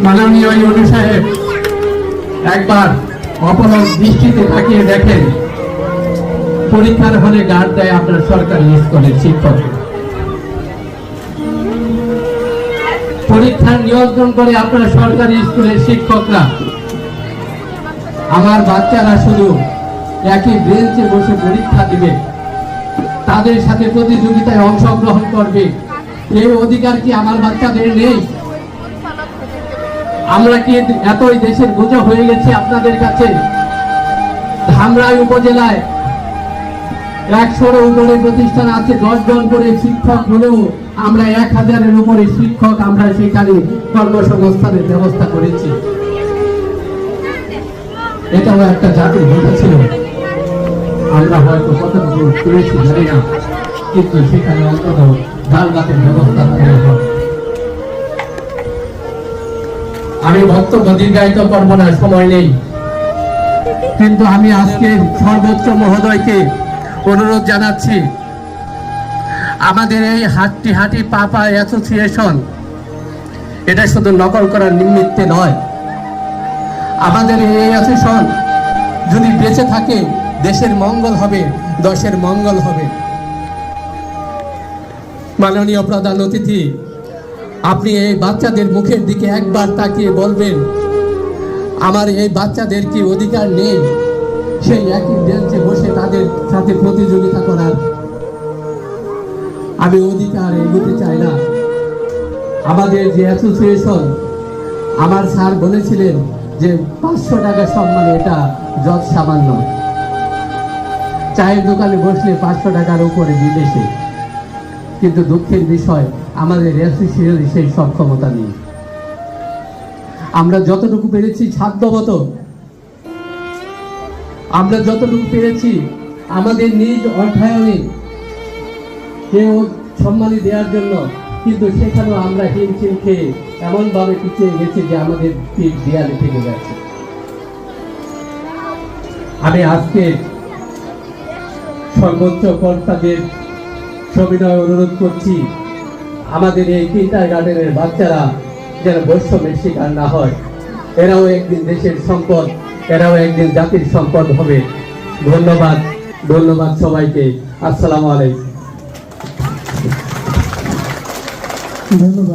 মাননীয় ইউনূস সাহেব একবার অপলক দৃষ্টিতে তাকিয়ে দেখেন, পরীক্ষার হলে গার্ড দেয় আপনার সরকারি স্কুলের শিক্ষক, পরীক্ষার নিয়ন্ত্রণ করে আপনার সরকারি স্কুলের শিক্ষকরা। আমার বাচ্চারা শুধু একই বেঞ্চে বসে পরীক্ষা দিবে, তাদের সাথে প্রতিযোগিতায় অংশগ্রহণ করবে, এই অধিকার কি আমার বাচ্চাদের নেই? আমরা কি এতই দেশের বোঝা হয়ে গেছি আপনাদের কাছে? ধামরাই উপজেলায় 100-এর উপরে প্রতিষ্ঠান আছে, 10 জন করে শিক্ষক হলেও আমরা 1000-এর উপরে শিক্ষক আমরা সেখানে কর্মসংস্থানের ব্যবস্থা করেছি। এটাও একটা জাতির বোঝা ছিল। আমরা হয়তো কতটুকু করেছি জানি না, কিন্তু সেখানে অন্তত ডাল ভাতের ব্যবস্থা হয়। আমি বক্তব্য দীর্ঘায়িত করবো না, সময় নেই, কিন্তু আমি আজকে সর্বোচ্চ মহোদয়কে অনুরোধ জানাচ্ছি, আমাদের এই হাট্টি হাটি পাপা অ্যাসোসিয়েশন এটা শুধু নকল করার নিমিত্তে নয়। আমাদের এই অ্যাসোসিয়েশন যদি বেঁচে থাকে, দেশের মঙ্গল হবে, দেশের মঙ্গল হবে। মাননীয় প্রধান অতিথি, আপনি এই বাচ্চাদের মুখের দিকে একবার তাকিয়ে বলবেন, আমার এই বাচ্চাদের কি অধিকার নেই সেই একই বেঞ্চে বসে তাদের সাথে প্রতিযোগিতা করার? আমি অধিকার এগোতে চাই না। আমাদের যে অ্যাসোসিয়েশন, আমার স্যার বলেছিলেন যে 500 টাকা সম্মান, এটা যত সামান্য। চায়ের দোকানে বসলে 500 টাকার উপরে বিদেশে, কিন্তু দুঃখের বিষয় আমাদের অ্যাসোসিয়েশনের সেই সক্ষমতা নেই। আমরা যতটুকু পেরেছি সাধ্যমত, আমরা যতটুকু পেরেছি আমাদের নিজ অর্থায়নে কেউ সম্মানী দেওয়ার জন্য, কিন্তু সেখানেও আমরা হিমশিম খেয়ে এমনভাবে পিছিয়ে গেছি যে আমাদের পিঠ দেয়ালে থেকে গেছে। আমি আজকে সর্বোচ্চ কর্তাদের সবিনয় অনুরোধ করছি, আমাদের এই কিন্ডারগার্টেনের বাচ্চারা যেন বৈষম্যের শিকার না হয়। এরাও একদিন দেশের সম্পদ, এরাও একদিন জাতির সম্পদ হবে। ধন্যবাদ, ধন্যবাদ সবাইকে। আসসালামু আলাইকুম। ধন্যবাদ।